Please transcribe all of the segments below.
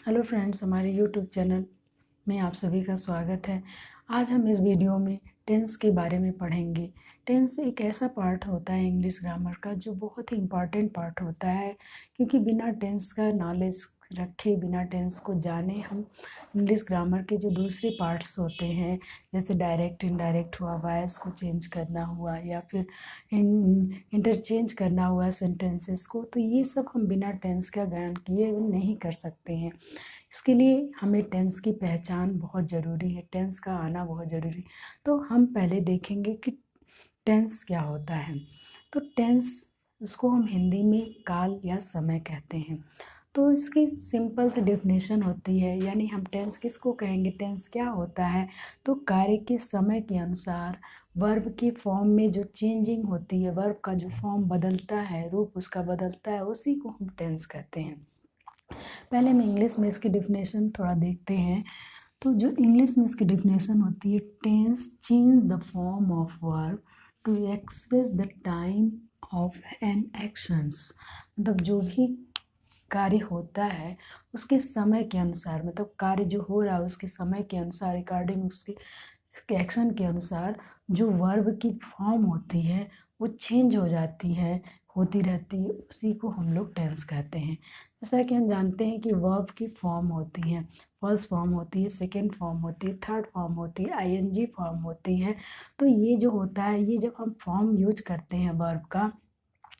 Hello friends, हमारे YouTube channel में आप सभी का स्वागत है। आज हम इस वीडियो में टेंस के बारे में पढ़ेंगे। टेंस एक ऐसा पार्ट होता है इंग्लिश ग्रामर का जो बहुत ही इम्पॉर्टेंट पार्ट होता है, क्योंकि बिना टेंस का नॉलेज रखे, बिना टेंस को जाने हम इंग्लिश ग्रामर के जो दूसरे पार्ट्स होते हैं, जैसे डायरेक्ट इनडायरेक्ट हुआ, वॉइस को चेंज करना हुआ, या फिर इंटरचेंज करना हुआ सेंटेंसेस को, तो ये सब हम बिना टेंस का ज्ञान किए नहीं कर सकते हैं। इसके लिए हमें टेंस की पहचान बहुत ज़रूरी है, टेंस का आना बहुत ज़रूरी है। तो हम पहले देखेंगे कि टेंस क्या होता है। तो टेंस, उसको हम हिंदी में काल या समय कहते हैं। तो इसकी सिंपल सी डेफिनेशन होती है, यानी हम टेंस किसको कहेंगे, टेंस क्या होता है। तो कार्य के समय के अनुसार वर्ब की फॉर्म में जो चेंजिंग होती है, वर्ब का जो फॉर्म बदलता है, रूप उसका बदलता है, उसी को हम टेंस कहते हैं। पहले हम इंग्लिश में इसकी डेफिनेशन थोड़ा देखते हैं। तो जो इंग्लिश में इसकी डेफिनेशन होती है, tense change the form of verb to express the time of an actions. मतलब जो भी कार्य होता है उसके समय के अनुसार, मतलब कार्य जो हो रहा है उसके समय के अनुसार, अकॉर्डिंग उसके एक्शन के अनुसार जो वर्ब की फॉर्म होती है वो चेंज हो जाती है, होती रहती है, उसी को हम लोग टेंस कहते हैं। जैसा कि हम जानते हैं कि वर्ब की फॉर्म होती है, फर्स्ट फॉर्म होती है, सेकेंड फॉर्म होती है, थर्ड फॉर्म होती है, आईएनजी फॉर्म होती है। तो ये जो होता है, ये जब हम फॉर्म यूज करते हैं वर्ब का,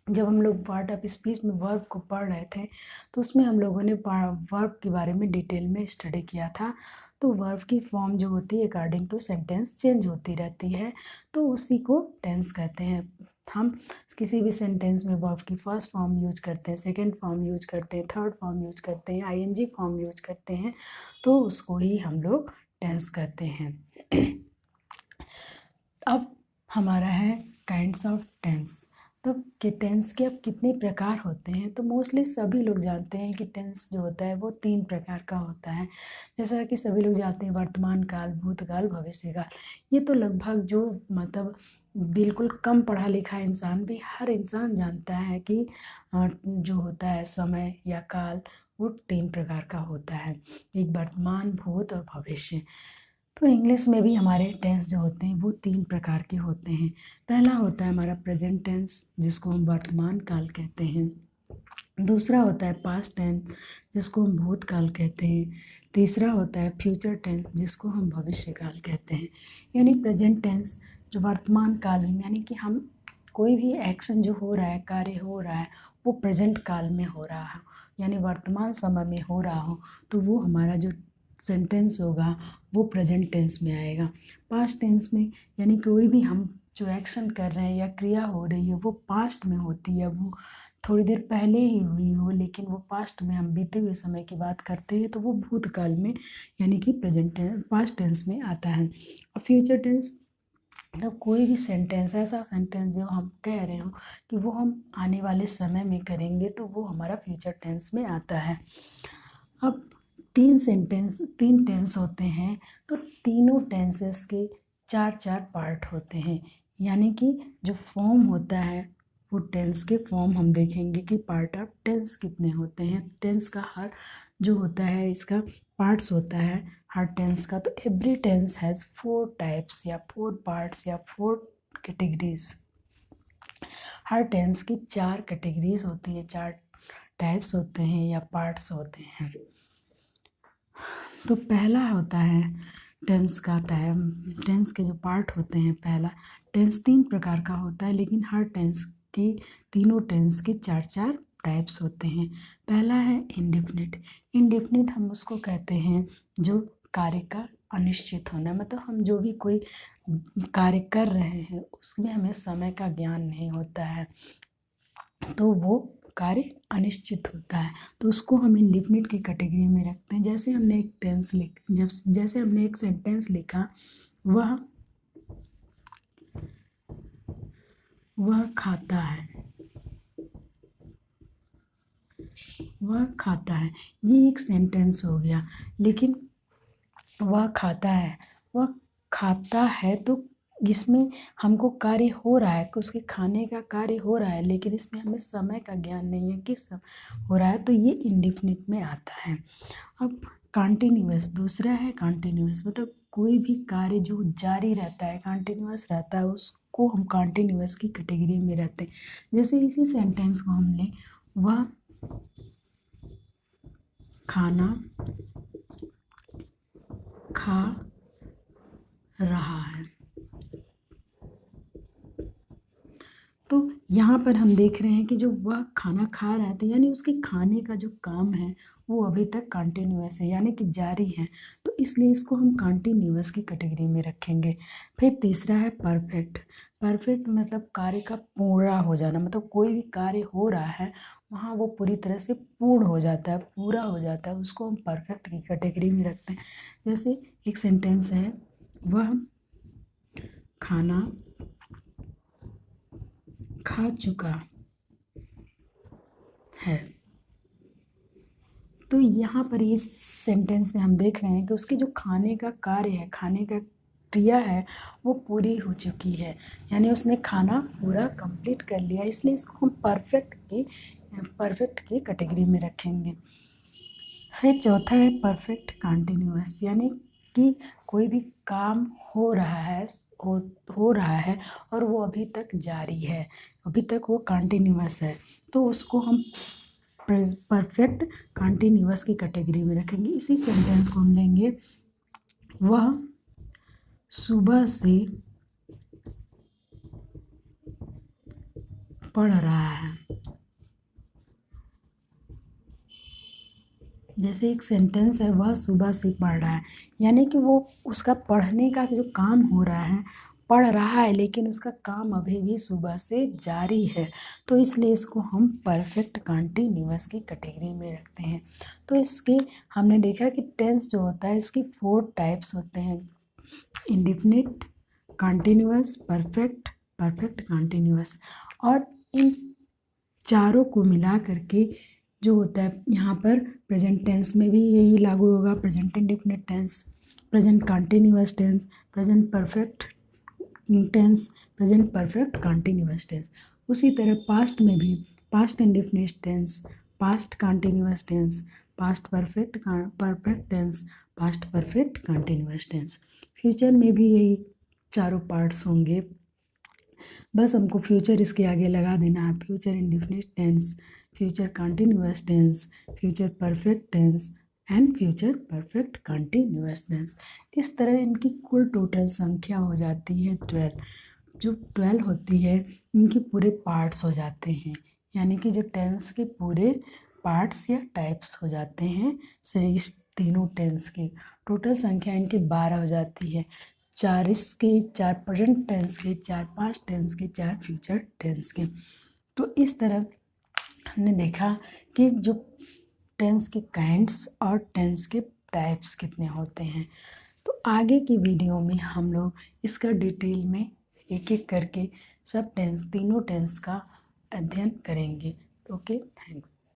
जब हम लोग पार्ट ऑफ स्पीच में वर्ब को पढ़ रहे थे तो उसमें हम लोगों ने वर्ब के बारे में डिटेल में स्टडी किया था। तो वर्ब की फॉर्म जो होती है अकॉर्डिंग टू सेंटेंस चेंज होती रहती है, तो उसी को टेंस कहते हैं। हम किसी भी सेंटेंस में वर्ब की फर्स्ट फॉर्म यूज करते हैं, सेकेंड फॉर्म यूज करते हैं, थर्ड फॉर्म यूज करते हैं, आईएनजी फॉर्म यूज करते हैं, तो उसको ही हम लोग टेंस कहते हैं। अब हमारा है काइंड्स ऑफ टेंस। तो कि टेंस के अब कितने प्रकार होते हैं, तो मोस्टली सभी लोग जानते हैं कि टेंस जो होता है वो 3 प्रकार का होता है। जैसा कि सभी लोग जानते हैं, वर्तमान काल, भूतकाल, भविष्यकाल। ये तो लगभग जो मतलब बिल्कुल कम पढ़ा लिखा इंसान भी, हर इंसान जानता है कि जो होता है समय या काल, वो 3 प्रकार का होता है, एक वर्तमान, भूत और भविष्य। तो इंग्लिश में भी हमारे टेंस जो होते हैं वो 3 प्रकार के होते हैं। पहला होता है हमारा प्रेजेंट टेंस, जिसको हम वर्तमान काल कहते हैं। दूसरा होता है पास्ट टेंस, जिसको हम भूतकाल कहते हैं। तीसरा होता है फ्यूचर टेंस, जिसको हम भविष्य काल कहते हैं। यानी प्रेजेंट टेंस जो वर्तमान काल में, यानी कि हम कोई भी एक्शन जो हो रहा है, कार्य हो रहा है, वो प्रेजेंट काल में हो रहा है, यानी वर्तमान समय में हो रहा हो, तो वो हमारा जो सेंटेंस होगा वो प्रेजेंट टेंस में आएगा। पास्ट टेंस में, यानी कोई भी हम जो एक्शन कर रहे हैं या क्रिया हो रही है वो पास्ट में होती है, वो थोड़ी देर पहले ही हुई हो, लेकिन वो पास्ट में, हम बीते हुए समय की बात करते हैं, तो वो भूतकाल में, यानी कि प्रेजेंट टेंस, पास्ट टेंस में आता है। और फ्यूचर टेंस, मतलब कोई भी सेंटेंस, ऐसा सेंटेंस जो हम कह रहे हो कि वो हम आने वाले समय में करेंगे, तो वो हमारा फ्यूचर टेंस में आता है। अब 3 टेंस होते हैं, तो तीनों टेंसेस के 4 पार्ट होते हैं। यानी कि जो फॉर्म होता है, वो टेंस के फॉर्म हम देखेंगे कि पार्ट ऑफ टेंस कितने होते हैं। टेंस का हर जो होता है, इसका पार्ट्स होता है हर टेंस का। तो एवरी टेंस हैज़ 4 टाइप्स या 4 पार्ट्स या 4 कैटेगरीज। हर टेंस की 4 कैटेगरीज होती है, 4 टाइप्स होते हैं या पार्ट्स होते हैं। तो पहला होता है टेंस का टाइम, टेंस के जो पार्ट होते हैं, पहला टेंस 3 प्रकार का होता है, लेकिन हर टेंस की, तीनों टेंस के 4 टाइप्स होते हैं। पहला है इंडेफिनिट। इंडेफिनिट हम उसको कहते हैं जो कार्य का अनिश्चित होना, मतलब हम जो भी कोई कार्य कर रहे हैं उसमें हमें समय का ज्ञान नहीं होता है, तो वो कार्य अनिश्चित होता है, तो उसको हम इंडेफिनिट की कैटेगरी में रखते हैं। जैसे हमने एक टेंस जैसे हमने एक सेंटेंस लिखा, वह वह खाता है, वह खाता है, ये एक सेंटेंस हो गया। लेकिन वह खाता है, वह खाता है, तो इसमें हमको कार्य हो रहा है, उसके खाने का कार्य हो रहा है, लेकिन इसमें हमें समय का ज्ञान नहीं है किस समय हो रहा है, तो ये इंडिफिनिट में आता है। अब कॉन्टिन्यूअस दूसरा है। कॉन्टिन्यूअस मतलब कोई भी कार्य जो जारी रहता है, कॉन्टिन्यूअस रहता है, उसको हम कॉन्टिन्यूअस की कैटेगरी में रहते हैं। जैसे इसी सेंटेंस को हम लें, वह खाना खा रहा है, तो यहाँ पर हम देख रहे हैं कि जो वह खाना खा रहा था, यानी उसके खाने का जो काम है वो अभी तक कंटिन्यूअस है, यानी कि जारी है, तो इसलिए इसको हम कंटिन्यूअस की कैटेगरी में रखेंगे। फिर तीसरा है परफेक्ट। परफेक्ट मतलब कार्य का पूरा हो जाना, मतलब कोई भी कार्य हो रहा है वहाँ वो पूरी तरह से पूर्ण हो जाता है, पूरा हो जाता है, उसको हम परफेक्ट की कैटेगरी में रखते हैं। जैसे एक सेंटेंस है, वह खाना खा चुका है, तो यहाँ पर इस सेंटेंस में हम देख रहे हैं कि उसके जो खाने का कार्य है, खाने का क्रिया है, वो पूरी हो चुकी है, यानी उसने खाना पूरा कंप्लीट कर लिया, इसलिए इसको हम परफेक्ट की कैटेगरी में रखेंगे। फिर चौथा है परफेक्ट कंटिन्यूअस, यानी कि कोई भी काम हो रहा है, हो रहा है और वो अभी तक जारी है, अभी तक वो कंटिन्यूअस है, तो उसको हम परफेक्ट कंटिन्यूअस की कैटेगरी में रखेंगे। इसी सेंटेंस को हम लेंगे, वह सुबह से पढ़ रहा है। जैसे एक सेंटेंस है, वह सुबह से पढ़ रहा है, यानी कि वो उसका पढ़ने का जो काम हो रहा है, पढ़ रहा है, लेकिन उसका काम अभी भी सुबह से जारी है, तो इसलिए इसको हम परफेक्ट कंटिन्यूअस की कैटेगरी में रखते हैं। तो इसके हमने देखा कि टेंस जो होता है इसकी 4 टाइप्स होते हैं, indefinite, continuous, perfect, perfect continuous, और इन चारों को मिला करके जो होता है, यहाँ पर प्रेजेंट टेंस में भी यही लागू होगा, present indefinite tense, present continuous tense, present perfect tense, present perfect continuous tense. उसी तरह पास्ट में भी past indefinite tense, past continuous tense, past perfect tense, past perfect continuous tense. Future में भी यही चारों पार्ट्स होंगे, बस हमको फ्यूचर इसके आगे लगा देना है, future indefinite tense, future continuous tense, future perfect tense and future perfect continuous tense. इस तरह इनकी कुल टोटल संख्या हो जाती है 12। जो 12 होती है इनके पूरे पार्ट्स हो जाते हैं, यानी कि जो टेंस के पूरे पार्ट्स या टाइप्स हो जाते हैं, से इस तीनों टेंस के टोटल संख्या इनकी 12 हो जाती है। 4 इसके, 4 प्रेजेंट टेंस के, 4 पास्ट टेंस के, 4 फ्यूचर टेंस के। तो इस तरह हमने देखा कि जो टेंस के काइंड्स और टेंस के टाइप्स कितने होते हैं। तो आगे की वीडियो में हम लोग इसका डिटेल में एक एक करके सब टेंस, तीनों टेंस का अध्ययन करेंगे। Okay, thanks.